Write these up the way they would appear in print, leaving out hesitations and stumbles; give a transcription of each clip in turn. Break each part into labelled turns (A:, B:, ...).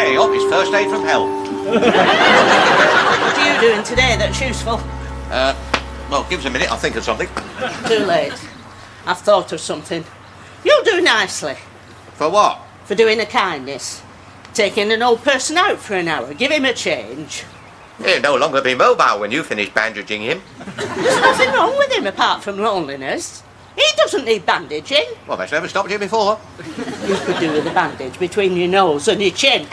A: Hey, up, it's first aid from hell.
B: What are you doing today that's useful?
A: Well, give us a minute, I'll think of something.
B: Too late. I've thought of something. You'll do nicely.
A: For what?
B: For doing a kindness. Taking an old person out for an hour. Give him a change.
A: He'll no longer be mobile when you finish bandaging him.
B: There's nothing wrong with him apart from loneliness. He doesn't need bandaging.
A: Well, that's never stopped you before.
B: You could do with a bandage between your nose and your chin.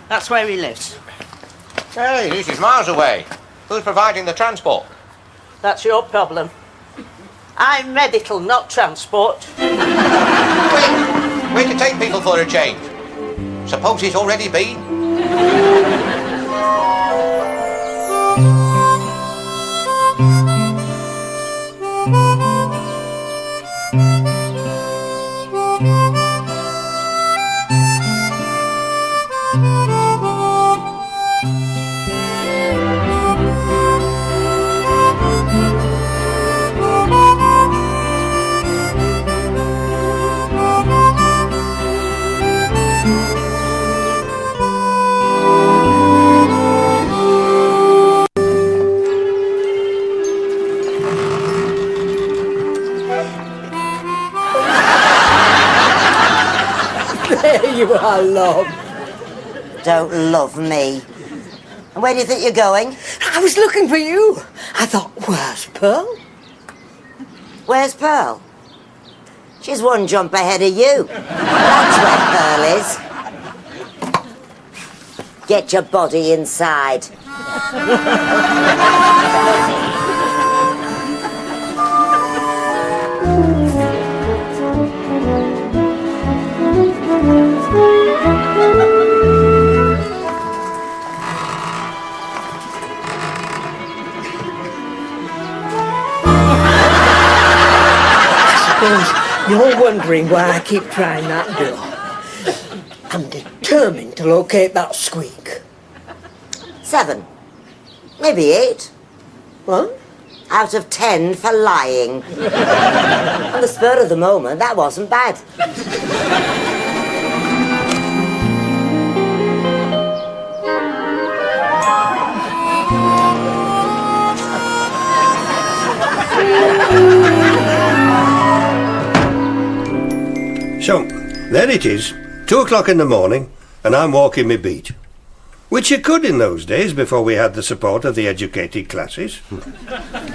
B: That's where he lives.
A: Hey, this is miles away. Who's providing the transport?
B: That's your problem. I'm medical, not transport.
A: Where to take people for a change? Suppose he's already been?
C: There you are, love.
D: Don't love me. And where do you think you're going?
C: I was looking for you. I thought, where's Pearl?
D: Where's Pearl? She's one jump ahead of you. That's where Pearl is. Get your body inside.
C: You're wondering why I keep trying that door. I'm determined to locate that squeak.
D: 7. Maybe 8.
C: What?
D: Out of 10 for lying. On the spur of the moment, that wasn't bad.
E: So, there it is, 2 o'clock in the morning, and I'm walking my beat. Which you could in those days, before we had the support of the educated classes.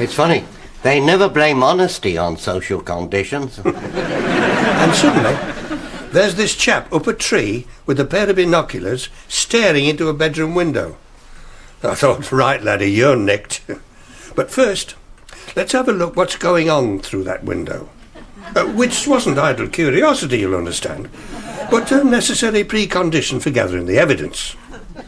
F: It's funny, they never blame honesty on social conditions.
E: And suddenly, there's this chap up a tree with a pair of binoculars staring into a bedroom window. I thought, right laddie, you're nicked. But first, let's have a look what's going on through that window. Which wasn't idle curiosity, you'll understand, but a necessary precondition for gathering the evidence.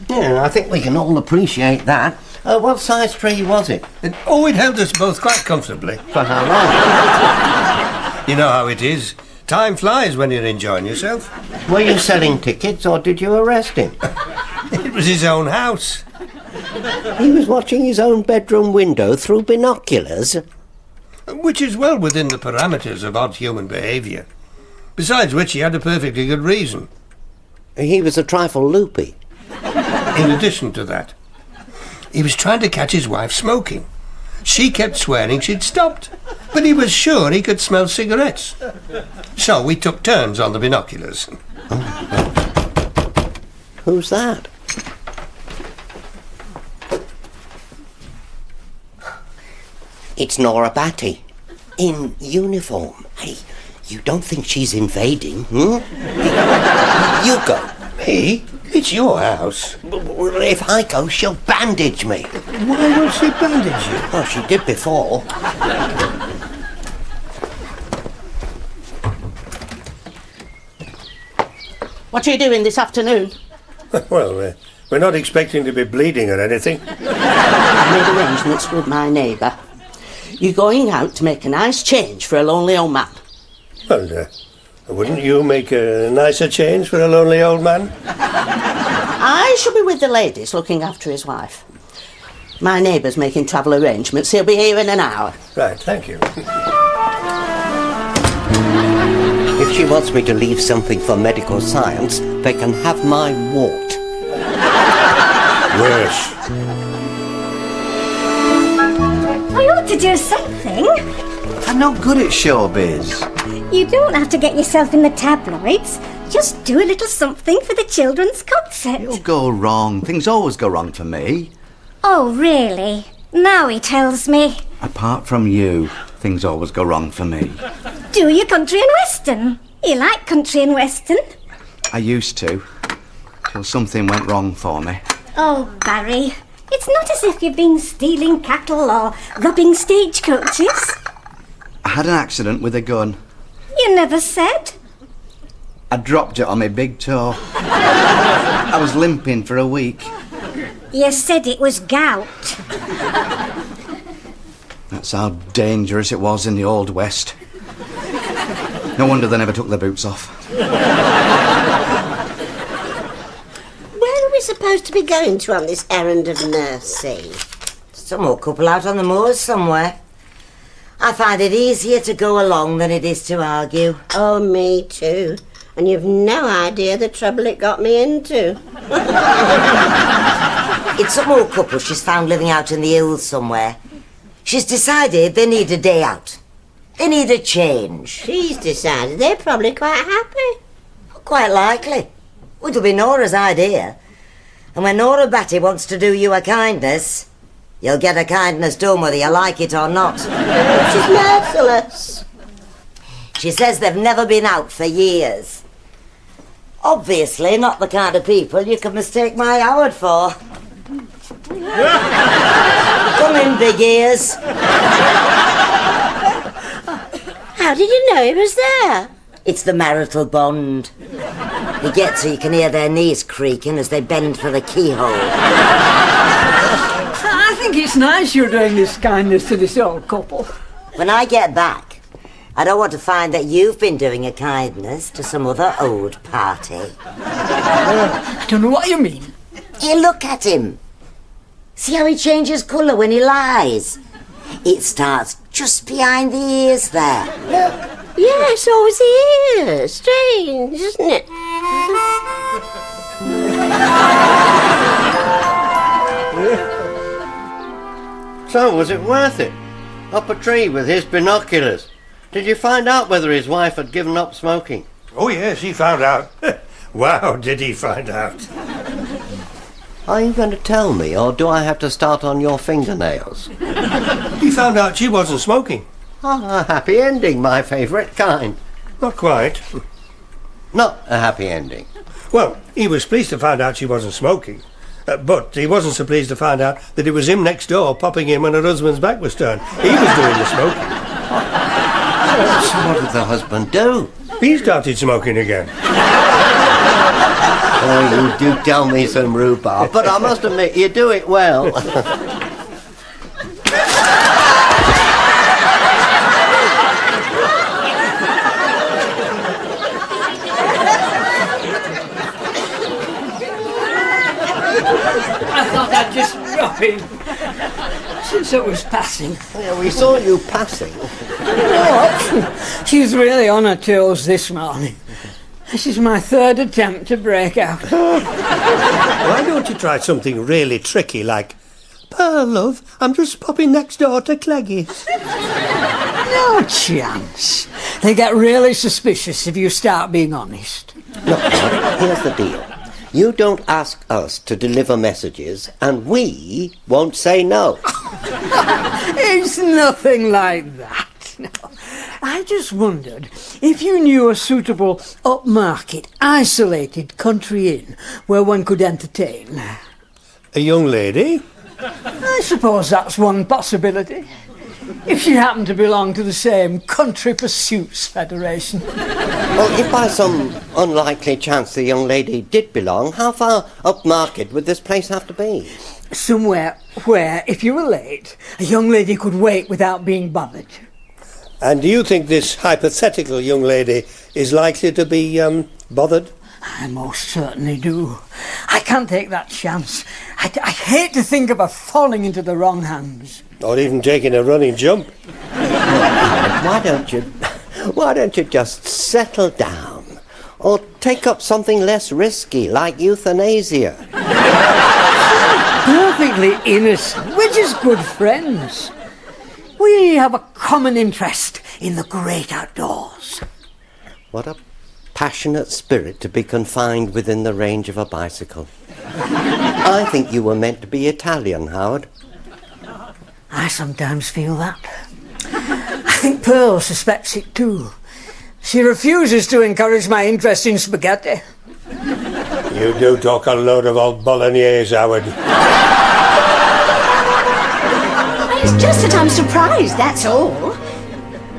F: Yeah, I think we can all appreciate that. What size tree was it?
E: It held us both quite comfortably.
F: For how long?
E: You know how it is. Time flies when you're enjoying yourself.
F: Were you selling tickets or did you arrest him?
E: It was his own house.
F: He was watching his own bedroom window through binoculars.
E: Which is well within the parameters of odd human behaviour. Besides which, he had a perfectly good reason.
F: He was a trifle loopy.
E: In addition to that, he was trying to catch his wife smoking. She kept swearing she'd stopped, but he was sure he could smell cigarettes. So we took turns on the binoculars.
F: Who's that? It's Nora Batty. In uniform. Hey, you don't think she's invading, hmm? You go.
E: Me? It's your house.
F: If I go, she'll bandage me.
E: Why won't she bandage you?
F: Well, she did before.
B: What are you doing this afternoon?
E: Well, we're not expecting to be bleeding or anything.
B: I made arrangements with my neighbour. You're going out to make a nice change for a lonely old man.
E: Well, wouldn't you make a nicer change for a lonely old man?
B: I shall be with the ladies looking after his wife. My neighbour's making travel arrangements. He'll be here in an hour.
E: Right, thank you.
F: If she wants me to leave something for medical science, they can have my wart.
E: Worse.
G: I ought to do something.
H: I'm not good at showbiz.
G: You don't have to get yourself in the tabloids. Just do a little something for the children's concert.
H: It'll go wrong. Things always go wrong for me.
G: Oh, really? Now he tells me.
H: Apart from you, things always go wrong for me.
G: Do you country and western? You like country and western?
H: I used to, till something went wrong for me.
G: Oh, Barry, it's not as if you've been stealing cattle or robbing stagecoaches.
H: I had an accident with a gun.
G: You never said.
H: I dropped it on my big toe. I was limping for a week.
G: You said it was gout.
H: That's how dangerous it was in the Old West. No wonder they never took their boots off.
B: Where are we supposed to be going to on this errand of mercy?
D: Some old couple out on the moors somewhere. I find it easier to go along than it is to argue.
B: Oh, me too. And you've no idea the trouble it got me into.
D: It's some old couple she's found living out in the hills somewhere. She's decided they need a day out. They need a change.
B: She's decided they're probably quite happy.
D: Quite likely. It'll be Nora's idea. And when Nora Batty wants to do you a kindness, you'll get a kindness done whether you like it or not.
B: She's merciless.
D: She says they've never been out for years. Obviously not the kind of people you can mistake my Howard for. Come in, big ears.
B: How did you know he was there?
D: It's the marital bond. You get so you can hear their knees creaking as they bend for the keyhole.
C: I think it's nice you're doing this kindness to this old couple.
D: When I get back, I don't want to find that you've been doing a kindness to some other old party.
C: I don't know what you mean.
D: You look at him. See how he changes colour when he lies? It starts just behind the ears there. Look.
B: Yes, so was he. Strange, isn't it?
A: So, was it worth it? Up a tree with his binoculars. Did you find out whether his wife had given up smoking?
E: Oh, yes, he found out. Wow, did he find out.
F: Are you going to tell me, or do I have to start on your fingernails?
E: He found out she wasn't smoking.
F: Ah, a happy ending, my favourite kind.
E: Not quite.
F: Not a happy ending.
E: Well, he was pleased to find out she wasn't smoking. But he wasn't so pleased to find out that it was him next door popping in when her husband's back was turned. He was doing the smoking.
F: So what did the husband do?
E: He started smoking again.
F: Oh, you do tell me some rhubarb, but I must admit, you do it well.
C: I thought I'd just drop in. Since I was passing.
F: Yeah, we saw you passing.
C: What? She's really on her toes this morning. This is my third attempt to break out.
E: Why don't you try something really tricky like, Pearl, love, I'm just popping next door to Cleggys.
C: No chance. They get really suspicious if you start being honest.
F: Look, Bud, here's the deal. You don't ask us to deliver messages, and we won't say no.
C: It's nothing like that. No. I just wondered if you knew a suitable upmarket, isolated country inn where one could entertain.
E: A young lady?
C: I suppose that's one possibility. If she happened to belong to the same Country Pursuits Federation.
F: Well, if by some unlikely chance the young lady did belong, how far upmarket would this place have to be?
C: Somewhere where, if you were late, a young lady could wait without being bothered.
E: And do you think this hypothetical young lady is likely to be, bothered?
C: I most certainly do. I can't take that chance. I hate to think of her falling into the wrong hands.
E: Or even taking a running jump?
F: Why don't you Why don't you just settle down? Or take up something less risky, like euthanasia?
C: Perfectly innocent. We're just good friends. We have a common interest in the great outdoors.
F: What a passionate spirit to be confined within the range of a bicycle. I think you were meant to be Italian, Howard.
C: I sometimes feel that. I think Pearl suspects it too. She refuses to encourage my interest in spaghetti.
E: You do talk a load of old bolognese, Howard.
I: It's just that I'm surprised, that's all.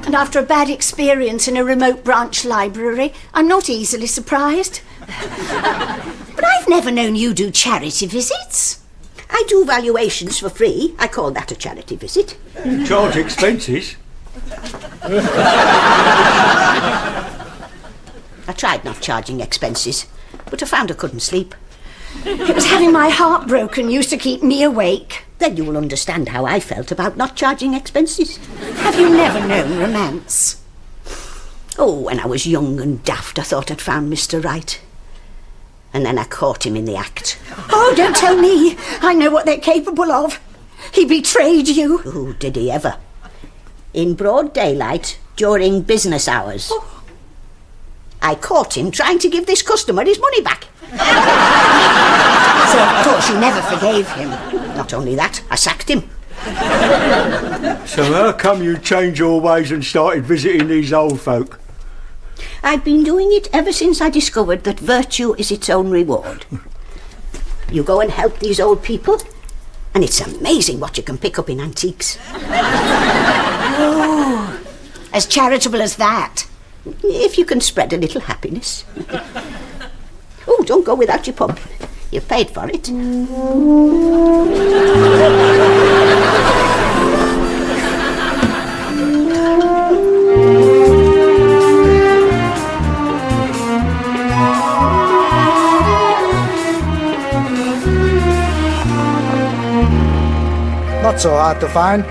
I: And after a bad experience in a remote branch library, I'm not easily surprised. But I've never known you do charity visits.
B: I do valuations for free. I call that a charity visit.
J: Charge expenses?
B: I tried not charging expenses, but I found I couldn't sleep.
I: It was having my heart broken used to keep me awake.
B: Then you will understand how I felt about not charging expenses.
I: Have you never known romance?
B: Oh, when I was young and daft, I thought I'd found Mr. Right. And then I caught him in the act.
I: Oh, don't tell me. I know what they're capable of. He betrayed you.
B: Oh, did he ever? In broad daylight, during business hours.
I: Oh.
B: I caught him trying to give this customer his money back.
I: So, of course, you never forgave him.
B: Not only that, I sacked him.
J: So how come you changed your ways and started visiting these old folk?
B: I've been doing it ever since I discovered that virtue is its own reward. You go and help these old people, and it's amazing what you can pick up in antiques.
I: Oh, as charitable as that.
B: If you can spread a little happiness. Oh, don't go without your pub. You've paid for it.
K: Not so hard to find.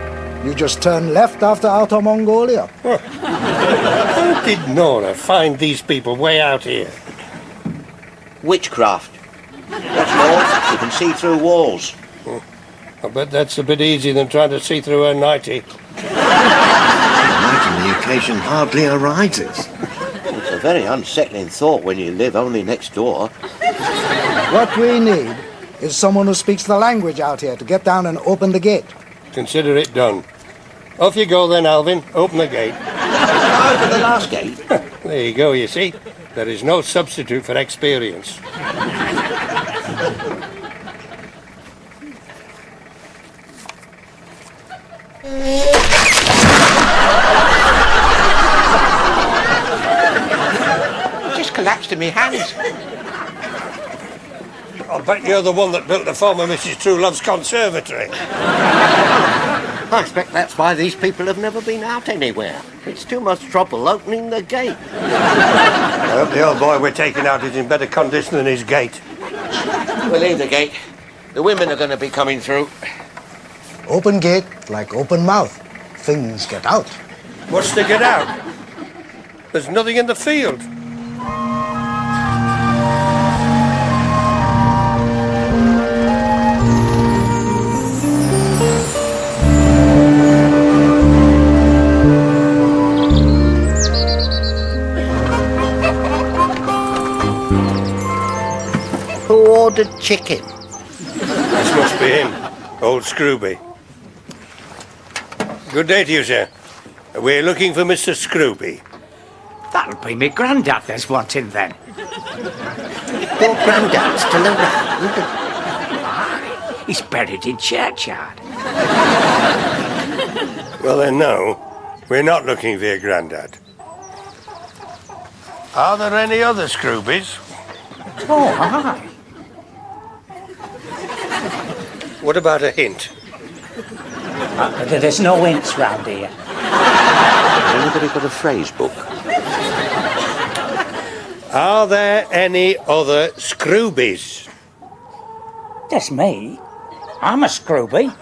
K: You just turn left after Outer Mongolia.
E: How did Nora find these people way out here?
F: Witchcraft. What's more, you can see through walls.
E: I bet that's a bit easier than trying to see through her nightie.
H: I imagine the occasion hardly arises.
F: It's a very unsettling thought when you live only next door.
K: What we need is someone who speaks the language out here to get down and open the gate.
E: Consider it done. Off you go then, Alvin. Open the gate.
F: Open the last gate.
E: There you go, you see. There is no substitute for experience.
F: Just collapsed in my hands.
E: I bet you're the one that built the former Mrs. Truelove's conservatory.
F: I expect that's why these people have never been out anywhere. It's too much trouble opening the gate.
E: I hope the old boy we're taking out is in better condition than his gate.
F: We'll leave the gate. The women are going to be coming through.
K: Open gate like open mouth. Things get out.
E: What's to get out? There's nothing in the field.
F: Who ordered chicken?
E: This must be him, old Scroby. Good day to you, sir. We're looking for Mr. Scroby.
L: That'll be me grandad there's wanting then.
F: Your granddad's still around?
L: He's buried in churchyard.
E: Well then, no. We're not looking for your granddad. Are there any other Scroobies?
L: Oh, aye.
E: What about a hint?
L: There's no hints round here.
F: Anybody got a phrase book?
E: Are there any other Scroobies?
L: That's me. I'm a Scroby.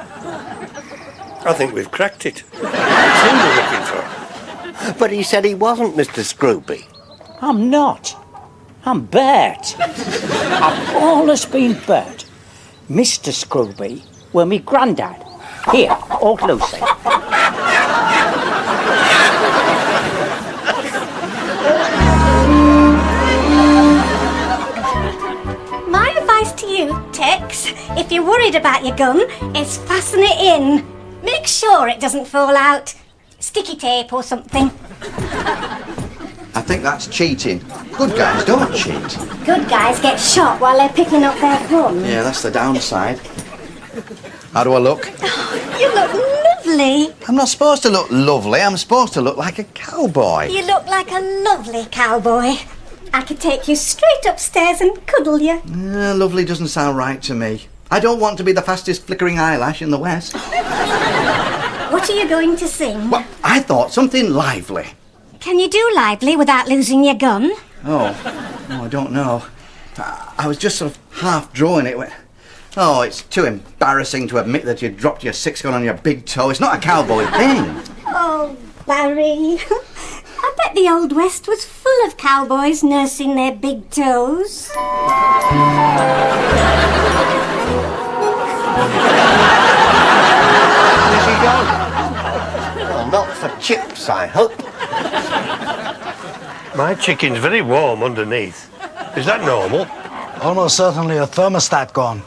E: I think we've cracked it. It's him we're looking for.
F: But he said he wasn't Mr. Scroby.
L: I'm not. I'm Bert. I've always been Bert. Mr. Scroby were me grandad. Here, old Lucy.
G: My advice to you, Tex, if you're worried about your gun, is fasten it in. Make sure it doesn't fall out. Sticky tape or something.
H: I think that's cheating. Good guys don't cheat.
G: Good guys get shot while they're picking up their gun.
H: Yeah, that's the downside. How do I look?
G: You look lovely.
H: I'm not supposed to look lovely. I'm supposed to look like a cowboy.
G: You look like a lovely cowboy. I could take you straight upstairs and cuddle you.
H: Lovely doesn't sound right to me. I don't want to be the fastest flickering eyelash in the West.
G: What are you going to sing?
H: Well, I thought something lively.
G: Can you do lively without losing your gun?
H: Oh, I don't know. I was just sort of half drawing it. Oh, it's too embarrassing to admit that you dropped your 6-gun on your big toe. It's not a cowboy thing.
G: Oh, Barry. I bet the Old West was full of cowboys nursing their big toes.
F: Where's he gone? Well, not for chips, I hope.
E: My chicken's very warm underneath. Is that normal?
K: Almost certainly a thermostat gone.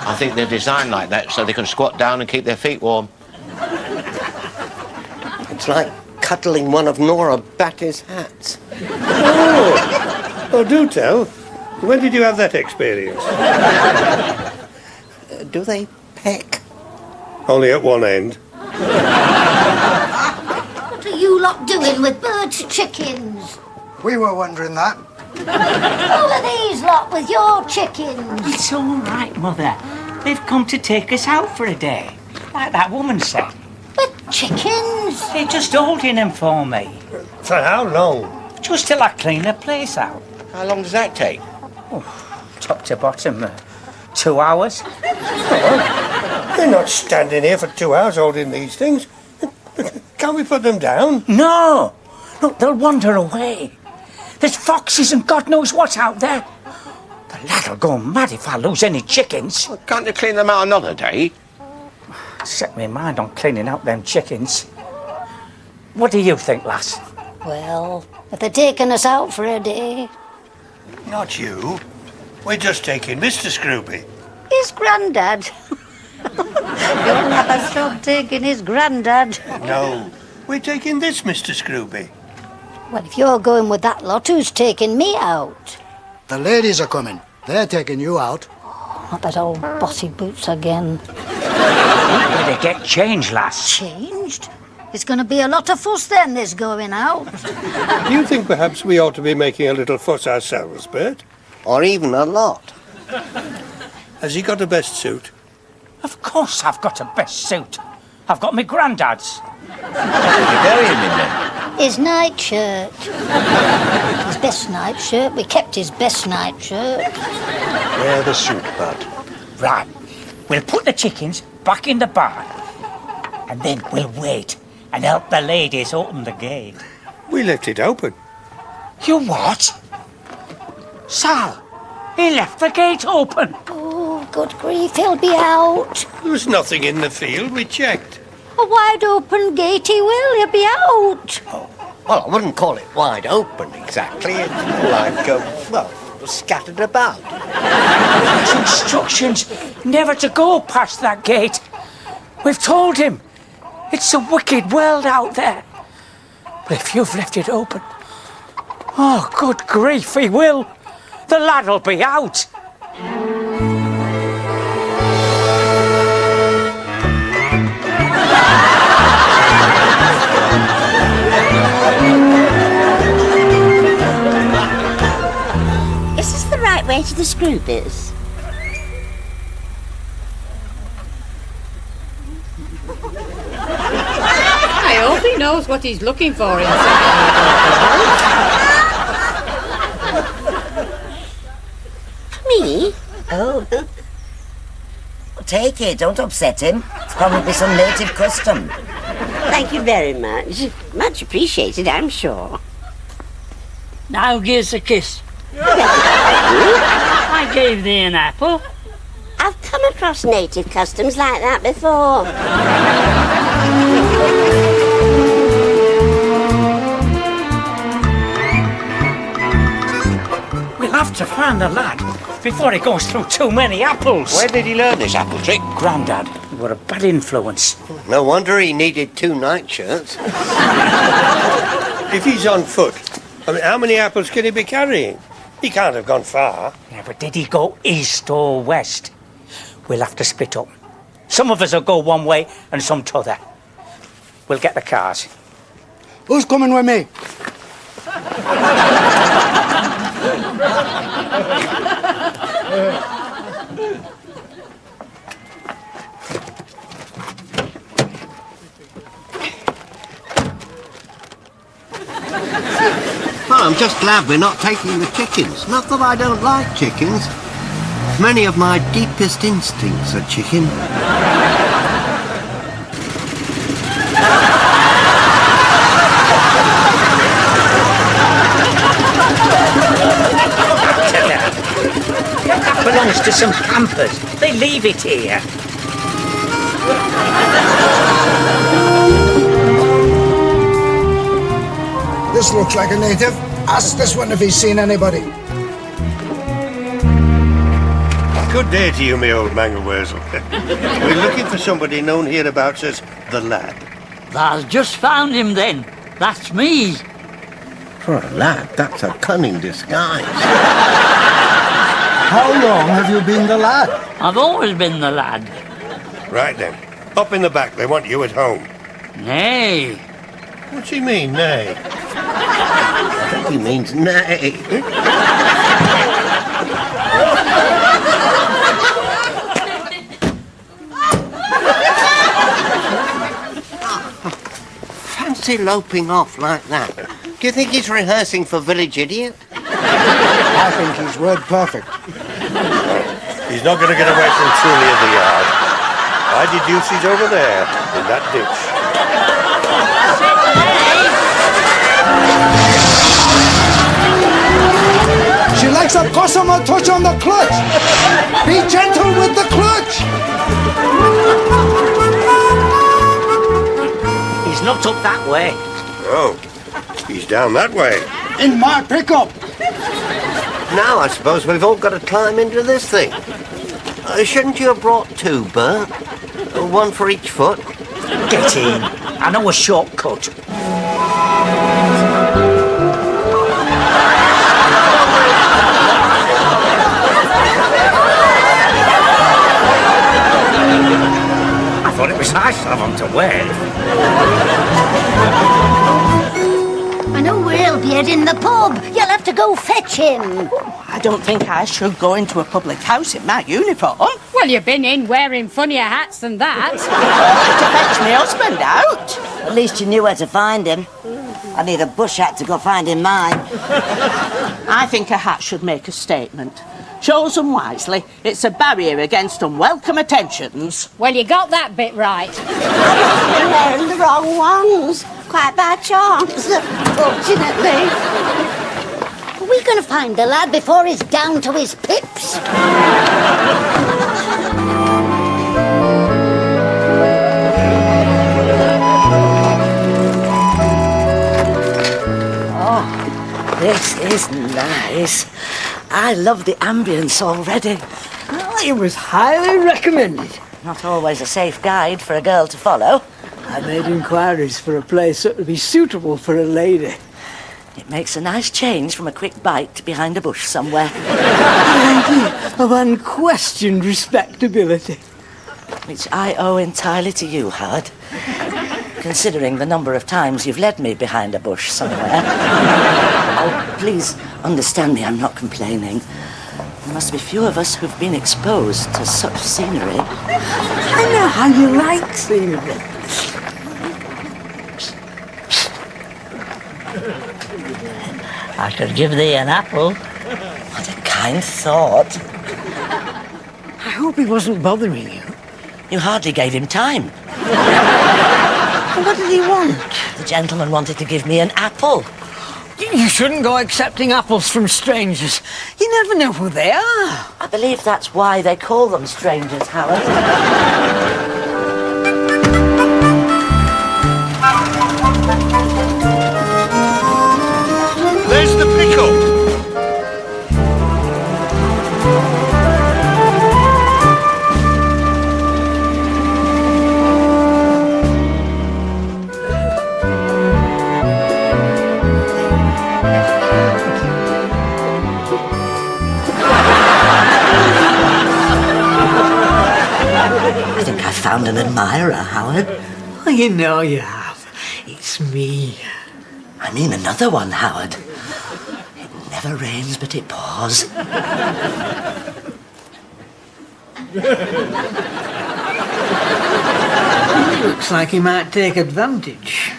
M: I think they're designed like that so they can squat down and keep their feet warm.
F: It's like cuddling one of Nora Batty's hats.
E: Oh, do tell. When did you have that experience?
F: Do they peck?
E: Only at one end.
I: What are you lot doing with Bert's chickens?
K: We were wondering that.
I: Who are these lot with your chickens?
L: It's all right, Mother. They've come to take us out for a day, like that woman said.
I: But chickens?
L: They're just holding them for me.
E: For how long?
L: Just till I clean the place out.
M: How long does that take?
L: Top to bottom, 2 hours.
E: They're not standing here for 2 hours holding these things. Can't we put them down?
L: No! Look, they'll wander away. There's foxes and God knows what's out there. The lad'll go mad if I lose any chickens.
M: Well, can't you clean them out another day?
L: Set me mind on cleaning out them chickens. What do you think, lass?
I: Well, if they're taking us out for a day.
E: Not you. We're just taking Mr. Scroby.
I: His granddad. You'll never stop taking his granddad.
E: No, we're taking this Mr. Scroby.
I: Well, if you're going with that lot, who's taking me out?
K: The ladies are coming. They're taking you out.
I: Not that old bossy boots again.
L: Better get changed, lass.
I: Changed? It's going to be a lot of fuss then, this going out.
E: Do you think perhaps we ought to be making a little fuss ourselves, Bert?
F: Or even a lot.
E: Has he got a best suit?
L: Of course I've got a best suit. I've got my granddad's.
M: You bury him in there.
I: His nightshirt. His best nightshirt. We kept his best nightshirt.
E: Wear the suit, Bert.
L: Right. We'll put the chickens back in the barn. And then we'll wait and help the ladies open the gate.
E: We left it open.
L: You what? Sal, he left the gate open.
I: Oh, good grief, he'll be out.
E: There was nothing in the field. We checked.
I: A wide open gate he will, he'll be out.
F: Well, I wouldn't call it wide open exactly. It's more like, scattered about.
L: There's instructions never to go past that gate. We've told him. It's a wicked world out there. But if you've left it open, oh, good grief, he will. The lad'll be out.
B: Is this the right way to the Scroobies?
N: I hope he knows what he's looking for inside.
B: Me?
D: Oh. Take it, don't upset him. It's probably some native custom.
B: Thank you very much. Much appreciated, I'm sure.
L: Now give us a kiss. I gave thee an apple.
B: I've come across native customs like that before.
L: We'll have to find the lad before he goes through too many apples.
M: Where did he learn this apple trick?
L: Grandad, you were a bad influence.
A: No wonder he needed 2 nightshirts.
E: If he's on foot, I mean, how many apples can he be carrying? He can't have gone far.
L: Yeah, but did he go east or west? We'll have to split up. Some of us will go one way and some t'other. We'll get the cars.
K: Who's coming with me?
A: Well, I'm just glad we're not taking the chickens. Not that I don't like chickens. Many of my deepest instincts are chicken.
L: That belongs to some campers. They leave it here.
K: This looks like a native. Ask this one if he's seen anybody.
E: Good day to you, me old manglewurzel. We're looking for somebody known hereabouts as the lad.
L: Thou's just found him then. That's me.
A: For a lad, that's a cunning disguise.
K: How long have you been the lad?
L: I've always been the lad.
E: Right then. Up in the back, they want you at home.
L: Nay.
E: What's he mean, nay?
A: I think he means nay. Fancy loping off like that. Do you think he's rehearsing for Village Idiot?
K: I think he's word perfect.
E: He's not going to get away from Truly of the Yard. I deduce he's over there, in that ditch.
K: She likes a gossamer touch on the clutch. Be gentle with the clutch.
L: He's not up that way.
E: Oh, he's down that way.
K: In my pickup.
A: Now I suppose we've all got to climb into this thing. Shouldn't you have brought 2, Bert? 1 for each foot?
L: Get in. I know a shortcut. I thought it was nice to have him to wave.
I: I know we'll be in the pub. You'll have to go fetch him.
O: I don't think I should go into a public house in my uniform.
N: Well, you've been in wearing funnier hats than that.
O: To fetch my husband out.
D: At least you knew where to find him. I need a bush hat to go find him mine.
O: I think a hat should make a statement. Chosen wisely, it's a barrier against unwelcome attentions.
N: Well, you got that bit right.
B: You're wearing the wrong ones. Quite by chance, fortunately. Are we going to find the lad before he's down to his pips?
O: Oh, this is nice. I love the ambience already.
C: Oh, it was highly recommended.
O: Not always a safe guide for a girl to follow.
C: I made inquiries for a place that would be suitable for a lady.
O: It makes a nice change from a quick bite behind a bush somewhere.
C: Of unquestioned respectability.
O: Which I owe entirely to you, Howard. Considering the number of times you've led me behind a bush somewhere. Oh, please understand me, I'm not complaining. There must be few of us who've been exposed to such scenery.
C: I know how you like scenery.
L: I could give thee an apple.
O: What a kind thought.
C: I hope he wasn't bothering you.
O: You hardly gave him time.
C: What did he want?
O: The gentleman wanted to give me an apple.
C: You shouldn't go accepting apples from strangers. You never know who they are.
O: I believe that's why they call them strangers, Howard.
E: There's the pickle.
O: I think I found an admirer, Howard.
C: Oh, you know you have. It's me.
O: I mean another one, Howard. It never rains, but it pours.
C: Looks like he might take advantage.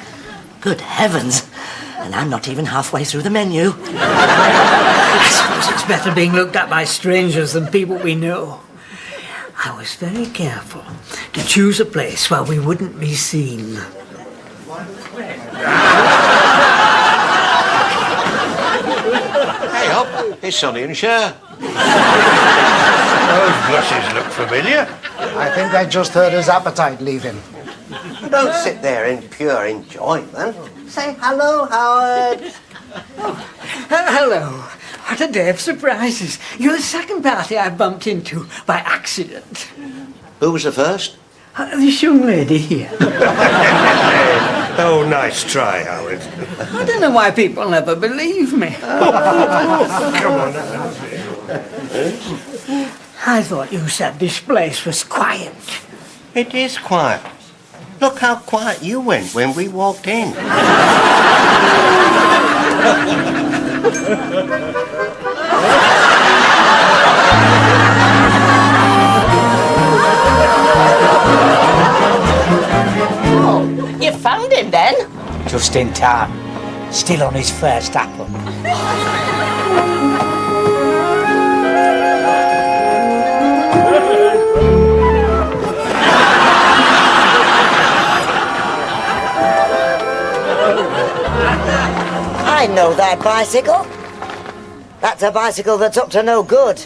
O: Good heavens. And I'm not even halfway through the menu.
C: I suppose it's better being looked at by strangers than people we know. I was very careful to choose a place where we wouldn't be seen.
M: Hey up, it's Sonny and Cher.
E: Those blushes look familiar.
K: I think I just heard his appetite leave him.
A: Don't sit there in pure enjoyment. Say hello, Howard.
C: Hello. What a day of surprises. You're the second party I've bumped into by accident.
M: Who was the first?
C: This young lady here.
E: Oh, nice try, Howard.
C: I don't know why people never believe me.
E: Come on.
C: I thought you said this place was quiet.
A: It is quiet. Look how quiet you went when we walked in.
L: You found him then? Just in time. Still on his first apple.
D: I know that bicycle. That's a bicycle that's up to no good.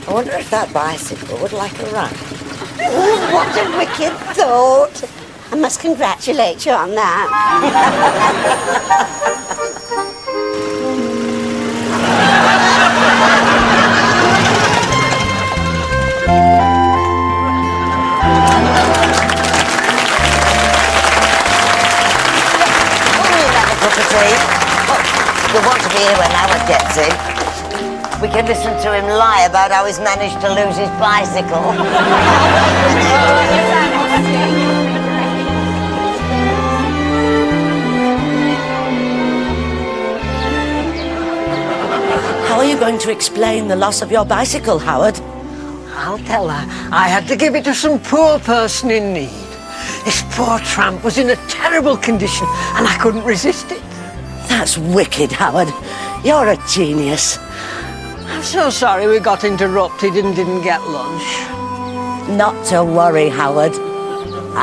D: I wonder if that bicycle would like a ride.
B: Oh, what a wicked thought. I must congratulate you on that.
D: You'll want to be here when Howard gets in. We can listen to him lie about how he's managed to lose his bicycle.
O: How are you going to explain the loss of your bicycle, Howard?
C: I'll tell her I had to give it to some poor person in need. This poor tramp was in a terrible condition and I couldn't resist it.
O: That's wicked, Howard. You're a genius.
C: I'm so sorry we got interrupted and didn't get lunch.
O: Not to worry, Howard.